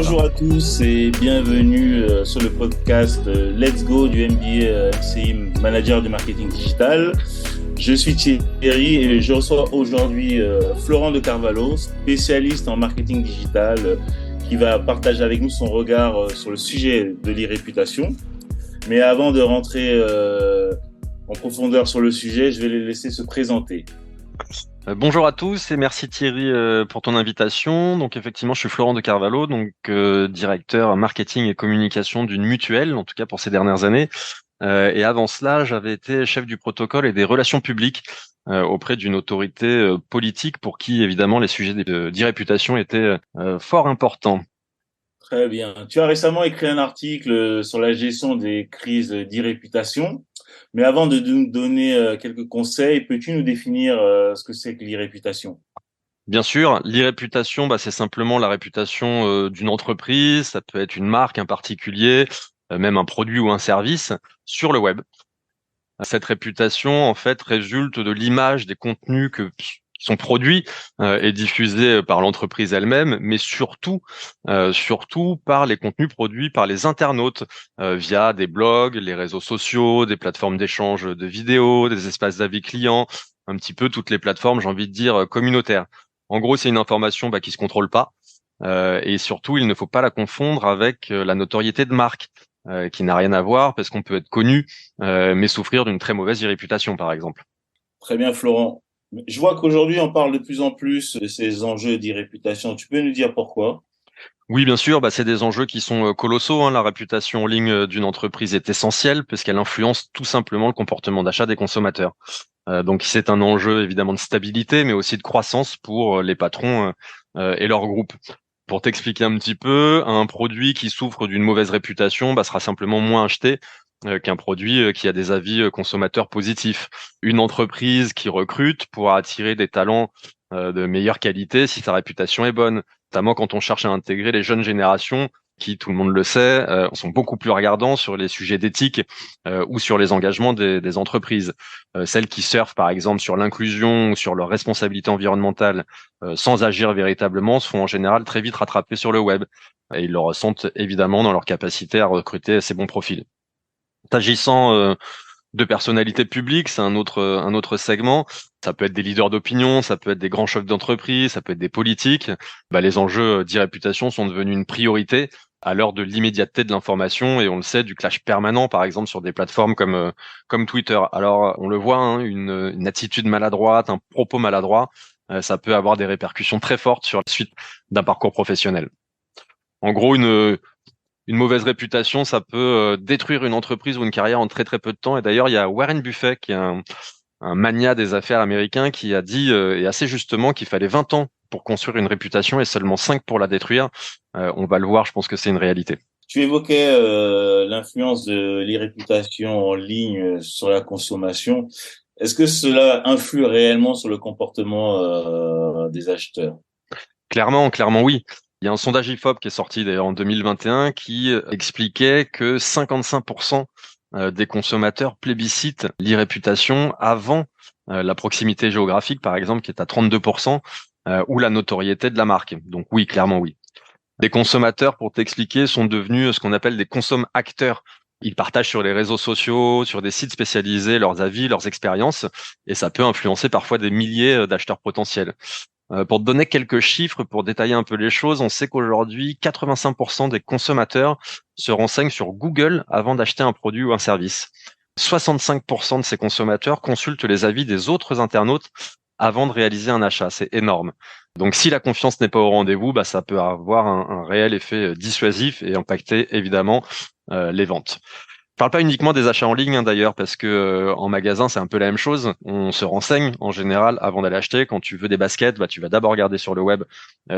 bonjour à tous et bienvenue sur le podcast Let's Go du MBA MCI Manager du Marketing Digital. Je suis Thierry et je reçois aujourd'hui Florent de Carvalho, spécialiste en marketing digital, qui va partager avec nous son regard sur le sujet de l'e-réputation. Mais avant de rentrer en profondeur sur le sujet, je vais les laisser se présenter. Bonjour à tous et merci Thierry pour ton invitation. Donc effectivement, je suis Florent de Carvalho, donc directeur marketing et communication d'une mutuelle, en tout cas pour ces dernières années. Et avant cela, j'avais été chef du protocole et des relations publiques auprès d'une autorité politique pour qui évidemment les sujets d'e-réputation étaient fort importants. Très bien. Tu as récemment écrit un article sur la gestion des crises d'e-réputation. Mais avant de nous donner quelques conseils, peux-tu nous définir ce que c'est que l'e-réputation? Bien sûr, l'e-réputation, c'est simplement la réputation d'une entreprise, ça peut être une marque, un particulier, même un produit ou un service sur le web. Cette réputation, en fait, résulte de l'image des contenus qui sont produits et diffusés par l'entreprise elle-même, mais surtout par les contenus produits par les internautes via des blogs, les réseaux sociaux, des plateformes d'échange de vidéos, des espaces d'avis clients, un petit peu toutes les plateformes, j'ai envie de dire, communautaires. En gros, c'est une information qui se contrôle pas et surtout, il ne faut pas la confondre avec la notoriété de marque. Qui n'a rien à voir parce qu'on peut être connu, mais souffrir d'une très mauvaise réputation, par exemple. Très bien, Florent. Je vois qu'aujourd'hui, on parle de plus en plus de ces enjeux d'e-réputation. Tu peux nous dire pourquoi? Oui, bien sûr, c'est des enjeux qui sont colossaux, hein. La réputation en ligne d'une entreprise est essentielle puisqu'elle influence tout simplement le comportement d'achat des consommateurs. Donc c'est un enjeu évidemment de stabilité, mais aussi de croissance pour les patrons et leurs groupes. Pour t'expliquer un petit peu, un produit qui souffre d'une mauvaise réputation sera simplement moins acheté qu'un produit qui a des avis consommateurs positifs. Une entreprise qui recrute pourra attirer des talents de meilleure qualité si sa réputation est bonne, notamment quand on cherche à intégrer les jeunes générations qui, tout le monde le sait, sont beaucoup plus regardants sur les sujets d'éthique ou sur les engagements des entreprises. Celles qui surfent, par exemple, sur l'inclusion ou sur leur responsabilité environnementale sans agir véritablement se font en général très vite rattraper sur le web. Et ils le ressentent évidemment dans leur capacité à recruter ces bons profils. S'agissant de personnalités publiques, c'est un autre segment. Ça peut être des leaders d'opinion, ça peut être des grands chefs d'entreprise, ça peut être des politiques. Les enjeux d'e-réputation sont devenus une priorité à l'heure de l'immédiateté de l'information et on le sait, du clash permanent, par exemple, sur des plateformes comme Twitter. Alors, on le voit, hein, une attitude maladroite, un propos maladroit, ça peut avoir des répercussions très fortes sur la suite d'un parcours professionnel. En gros, une mauvaise réputation, ça peut détruire une entreprise ou une carrière en très très peu de temps. Et d'ailleurs, il y a Warren Buffett, qui est un magnat des affaires américain, qui a dit, et assez justement, qu'il fallait 20 ans pour construire une réputation et seulement 5 pour la détruire. On va le voir, je pense que c'est une réalité. Tu évoquais l'influence de l'e-réputation en ligne sur la consommation. Est-ce que cela influe réellement sur le comportement des acheteurs? Clairement oui. Il y a un sondage IFOP qui est sorti d'ailleurs en 2021 qui expliquait que 55% des consommateurs plébiscitent l'e-réputation avant la proximité géographique, par exemple, qui est à 32%, ou la notoriété de la marque. Donc oui, clairement oui. Des consommateurs, pour t'expliquer, sont devenus ce qu'on appelle des consomme-acteurs. Ils partagent sur les réseaux sociaux, sur des sites spécialisés, leurs avis, leurs expériences, et ça peut influencer parfois des milliers d'acheteurs potentiels. Pour te donner quelques chiffres, pour détailler un peu les choses, on sait qu'aujourd'hui, 85% des consommateurs se renseignent sur Google avant d'acheter un produit ou un service. 65% de ces consommateurs consultent les avis des autres internautes avant de réaliser un achat. C'est énorme. Donc, si la confiance n'est pas au rendez-vous, ça peut avoir un réel effet dissuasif et impacter évidemment les ventes. Je parle pas uniquement des achats en ligne, hein, d'ailleurs, parce que en magasin, c'est un peu la même chose. On se renseigne en général avant d'aller acheter. Quand tu veux des baskets, tu vas d'abord regarder sur le web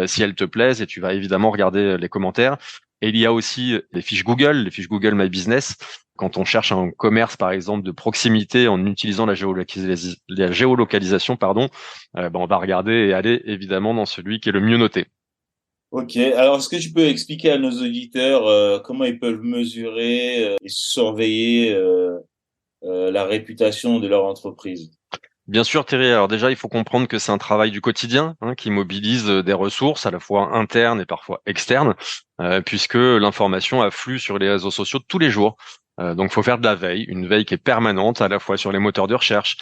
si elles te plaisent et tu vas évidemment regarder les commentaires. Et il y a aussi les fiches Google My Business. Quand on cherche un commerce, par exemple, de proximité en utilisant la géolocalisation, on va regarder et aller évidemment dans celui qui est le mieux noté. Ok, alors est-ce que tu peux expliquer à nos auditeurs comment ils peuvent mesurer et surveiller la réputation de leur entreprise? Bien sûr, Thierry. Alors déjà, il faut comprendre que c'est un travail du quotidien qui mobilise des ressources à la fois internes et parfois externes, puisque l'information afflue sur les réseaux sociaux tous les jours. Donc, il faut faire de la veille, une veille qui est permanente à la fois sur les moteurs de recherche,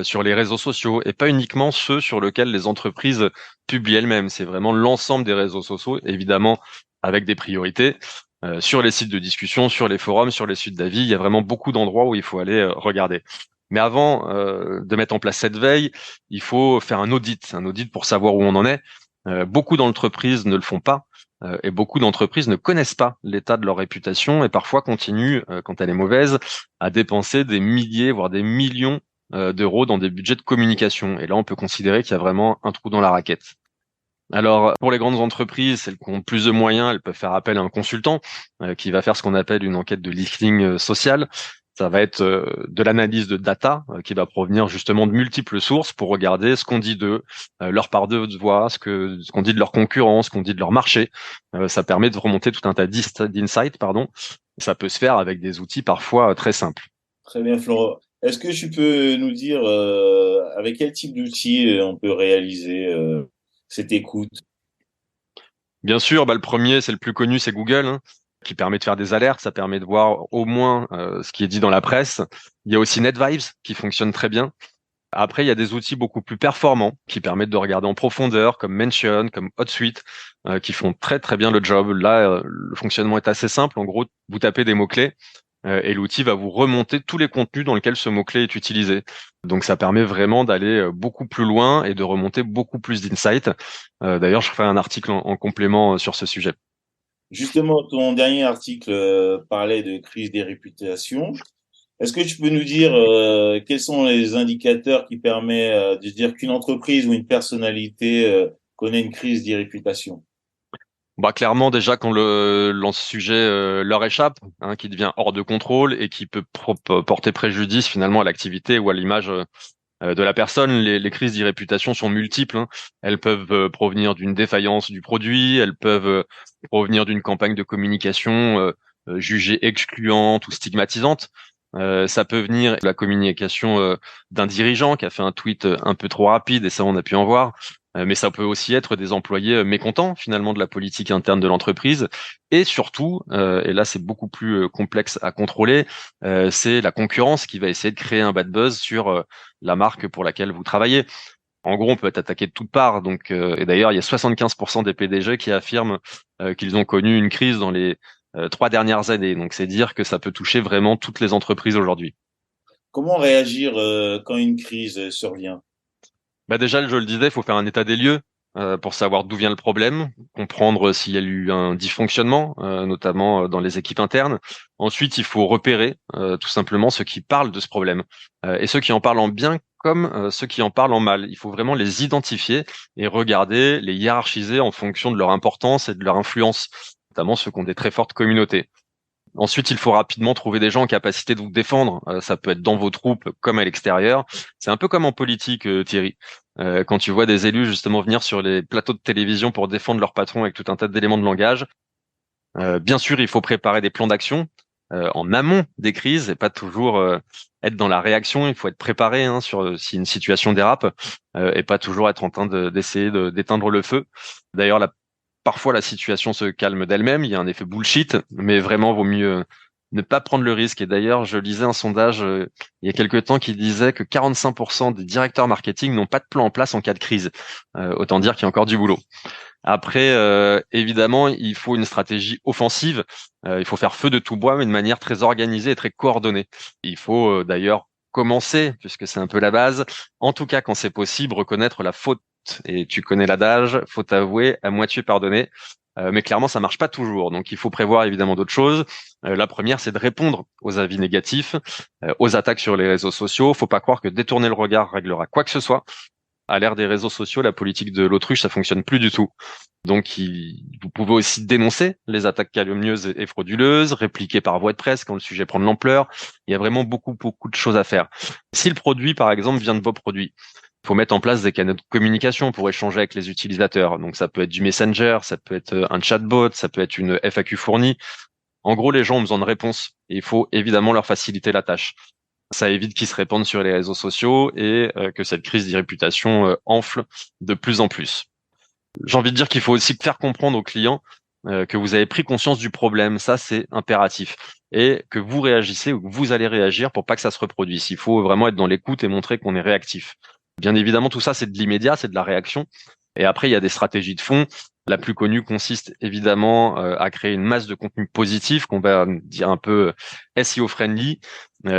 sur les réseaux sociaux, et pas uniquement ceux sur lesquels les entreprises publient elles-mêmes. C'est vraiment l'ensemble des réseaux sociaux, évidemment avec des priorités. Sur les sites de discussion, sur les forums, sur les sites d'avis, il y a vraiment beaucoup d'endroits où il faut aller regarder. Mais avant de mettre en place cette veille, il faut faire un audit pour savoir où on en est. Beaucoup d'entreprises ne le font pas et beaucoup d'entreprises ne connaissent pas l'état de leur réputation et parfois continuent, quand elle est mauvaise, à dépenser des milliers, voire des millions d'euros dans des budgets de communication. Et là, on peut considérer qu'il y a vraiment un trou dans la raquette. Alors, pour les grandes entreprises, celles qui ont plus de moyens, elles peuvent faire appel à un consultant qui va faire ce qu'on appelle une enquête de listening social. Ça va être de l'analyse de data qui va provenir justement de multiples sources pour regarder ce qu'on dit d'eux, leur part de voix, ce qu'on dit de leur concurrence, ce qu'on dit de leur marché. Ça permet de remonter tout un tas d'insights, pardon. Ça peut se faire avec des outils parfois très simples. Très bien, Florent. Est-ce que tu peux nous dire avec quel type d'outils on peut réaliser cette écoute? Bien sûr, le premier, c'est le plus connu, c'est Google, qui permet de faire des alertes. Ça permet de voir au moins ce qui est dit dans la presse. Il y a aussi NetVibes qui fonctionne très bien. Après, il y a des outils beaucoup plus performants qui permettent de regarder en profondeur, comme Mention, comme HotSuite, qui font très très bien le job. Là, le fonctionnement est assez simple. En gros, vous tapez des mots-clés et l'outil va vous remonter tous les contenus dans lesquels ce mot-clé est utilisé. Donc, ça permet vraiment d'aller beaucoup plus loin et de remonter beaucoup plus d'insights. D'ailleurs, je ferai un article en complément sur ce sujet. Justement, ton dernier article parlait de crise des réputations. Est-ce que tu peux nous dire quels sont les indicateurs qui permettent de dire qu'une entreprise ou une personnalité connaît une crise des réputations? Clairement, déjà, quand le sujet leur échappe, qui devient hors de contrôle et qui peut porter préjudice finalement à l'activité ou à l'image de la personne, les crises d'irréputation sont multiples. Elles peuvent provenir d'une défaillance du produit, elles peuvent provenir d'une campagne de communication jugée excluante ou stigmatisante. Ça peut venir de la communication d'un dirigeant qui a fait un tweet un peu trop rapide, et ça, on a pu en voir. Mais ça peut aussi être des employés mécontents finalement de la politique interne de l'entreprise. Et surtout, et là c'est beaucoup plus complexe à contrôler, c'est la concurrence qui va essayer de créer un bad buzz sur la marque pour laquelle vous travaillez. En gros, on peut être attaqué de toutes parts. Donc, et d'ailleurs, il y a 75% des PDG qui affirment qu'ils ont connu une crise dans les 3 dernières années. Donc, c'est dire que ça peut toucher vraiment toutes les entreprises aujourd'hui. Comment réagir quand une crise survient? Déjà, je le disais, il faut faire un état des lieux pour savoir d'où vient le problème, comprendre s'il y a eu un dysfonctionnement, notamment dans les équipes internes. Ensuite, il faut repérer tout simplement ceux qui parlent de ce problème et ceux qui en parlent en bien comme ceux qui en parlent en mal. Il faut vraiment les identifier et regarder, les hiérarchiser en fonction de leur importance et de leur influence, notamment ceux qui ont des très fortes communautés. Ensuite, il faut rapidement trouver des gens en capacité de vous défendre. Ça peut être dans vos troupes comme à l'extérieur. C'est un peu comme en politique, Thierry. Quand tu vois des élus justement venir sur les plateaux de télévision pour défendre leur patron avec tout un tas d'éléments de langage. Bien sûr, il faut préparer des plans d'action en amont des crises et pas toujours être dans la réaction. Il faut être préparé sur si une situation dérape et pas toujours être en train d'essayer d'éteindre le feu. D'ailleurs, parfois la situation se calme d'elle-même. Il y a un effet bullshit, mais vraiment vaut mieux ne pas prendre le risque. Et d'ailleurs, je lisais un sondage il y a quelques temps qui disait que 45% des directeurs marketing n'ont pas de plan en place en cas de crise. Autant dire qu'il y a encore du boulot. Après, évidemment, il faut une stratégie offensive. Il faut faire feu de tout bois, mais de manière très organisée et très coordonnée. Il faut d'ailleurs commencer, puisque c'est un peu la base, en tout cas quand c'est possible, reconnaître la faute. Et tu connais l'adage, faute avouée, à moitié pardonnée. Mais clairement, ça marche pas toujours. Donc, il faut prévoir évidemment d'autres choses. La première, c'est de répondre aux avis négatifs, aux attaques sur les réseaux sociaux. Faut pas croire que détourner le regard réglera quoi que ce soit. À l'ère des réseaux sociaux, la politique de l'autruche, ça fonctionne plus du tout. Donc, vous pouvez aussi dénoncer les attaques calomnieuses et frauduleuses, répliquer par voie de presse quand le sujet prend de l'ampleur. Il y a vraiment beaucoup, beaucoup de choses à faire. Si le produit, par exemple, vient de vos produits, il faut mettre en place des canaux de communication pour échanger avec les utilisateurs. Donc, ça peut être du Messenger, ça peut être un chatbot, ça peut être une FAQ fournie. En gros, les gens ont besoin de réponses et il faut évidemment leur faciliter la tâche. Ça évite qu'ils se répandent sur les réseaux sociaux et que cette crise d'irréputation enfle de plus en plus. J'ai envie de dire qu'il faut aussi faire comprendre aux clients que vous avez pris conscience du problème. Ça, c'est impératif. Et que vous réagissez ou que vous allez réagir pour pas que ça se reproduise. Il faut vraiment être dans l'écoute et montrer qu'on est réactif. Bien évidemment, tout ça, c'est de l'immédiat, c'est de la réaction. Et après, il y a des stratégies de fond. La plus connue consiste évidemment à créer une masse de contenu positif qu'on va dire un peu SEO friendly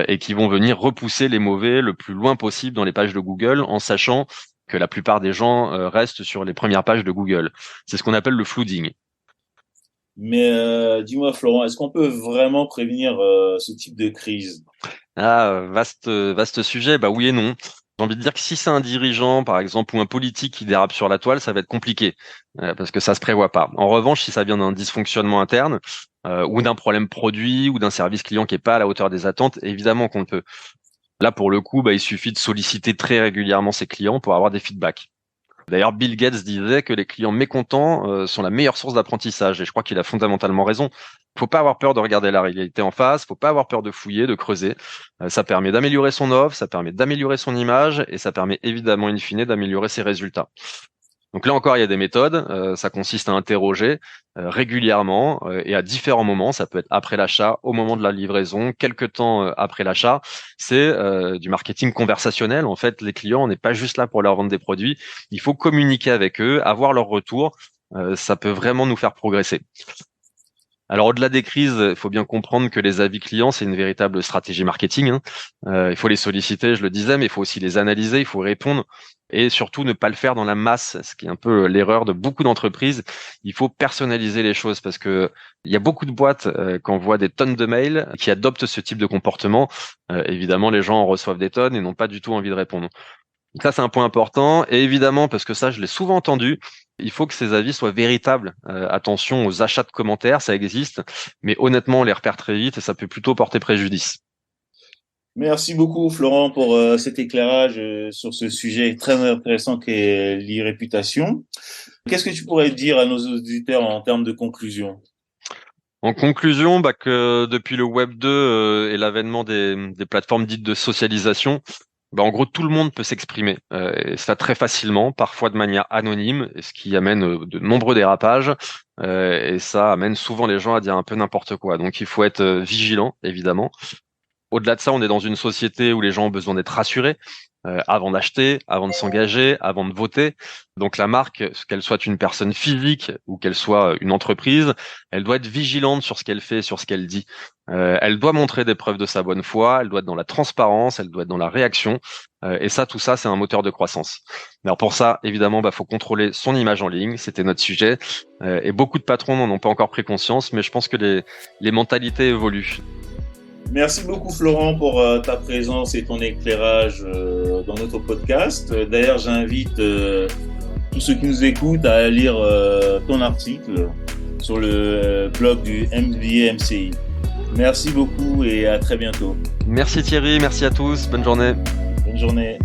et qui vont venir repousser les mauvais le plus loin possible dans les pages de Google en sachant que la plupart des gens restent sur les premières pages de Google. C'est ce qu'on appelle le flooding. Mais dis-moi, Florent, est-ce qu'on peut vraiment prévenir ce type de crise? Ah, vaste sujet. Bah oui et non. J'ai envie de dire que si c'est un dirigeant, par exemple, ou un politique qui dérape sur la toile, ça va être compliqué parce que ça se prévoit pas. En revanche, si ça vient d'un dysfonctionnement interne ou d'un problème produit ou d'un service client qui est pas à la hauteur des attentes, évidemment qu'on le peut. Là, pour le coup, bah, il suffit de solliciter très régulièrement ses clients pour avoir des feedbacks. D'ailleurs, Bill Gates disait que les clients mécontents sont la meilleure source d'apprentissage, et je crois qu'il a fondamentalement raison. Faut pas avoir peur de regarder la réalité en face, faut pas avoir peur de fouiller, de creuser. Ça permet d'améliorer son offre, ça permet d'améliorer son image, et ça permet évidemment, in fine, d'améliorer ses résultats. Donc là encore, il y a des méthodes. Ça consiste à interroger régulièrement et à différents moments. Ça peut être après l'achat, au moment de la livraison, quelques temps après l'achat. C'est du marketing conversationnel. En fait, les clients, on n'est pas juste là pour leur vendre des produits. Il faut communiquer avec eux, avoir leur retour. Ça peut vraiment nous faire progresser. Alors au-delà des crises, il faut bien comprendre que les avis clients, c'est une véritable stratégie marketing, hein. Il faut les solliciter, je le disais, mais il faut aussi les analyser, il faut répondre et surtout ne pas le faire dans la masse, ce qui est un peu l'erreur de beaucoup d'entreprises. Il faut personnaliser les choses parce que il y a beaucoup de boîtes qui envoient des tonnes de mails qui adoptent ce type de comportement. Évidemment, les gens en reçoivent des tonnes et n'ont pas du tout envie de répondre. Donc ça, c'est un point important. Et évidemment, parce que ça, je l'ai souvent entendu, il faut que ces avis soient véritables. Attention aux achats de commentaires, ça existe, mais honnêtement, on les repère très vite et ça peut plutôt porter préjudice. Merci beaucoup, Florent, pour cet éclairage sur ce sujet très intéressant qu'est l'e-réputation. Qu'est-ce que tu pourrais dire à nos auditeurs en termes de conclusion? En conclusion, bah, que depuis le Web 2 et l'avènement des plateformes dites de socialisation, bah, en gros, tout le monde peut s'exprimer, et ça très facilement, parfois de manière anonyme, et ce qui amène de nombreux dérapages, et ça amène souvent les gens à dire un peu n'importe quoi. Donc il faut être vigilant, évidemment. Au-delà de ça, on est dans une société où les gens ont besoin d'être rassurés avant d'acheter, avant de s'engager, avant de voter. Donc la marque, qu'elle soit une personne physique ou qu'elle soit une entreprise, elle doit être vigilante sur ce qu'elle fait, sur ce qu'elle dit. Elle doit montrer des preuves de sa bonne foi, elle doit être dans la transparence, elle doit être dans la réaction. Et ça, tout ça, c'est un moteur de croissance. Alors pour ça, évidemment, faut contrôler son image en ligne. C'était notre sujet. Et beaucoup de patrons n'en ont pas encore pris conscience, mais je pense que les mentalités évoluent. Merci beaucoup, Florent, pour ta présence et ton éclairage dans notre podcast. D'ailleurs, j'invite tous ceux qui nous écoutent à lire ton article sur le blog du MBA MCI. Merci beaucoup et à très bientôt. Merci Thierry, merci à tous, bonne journée. Bonne journée.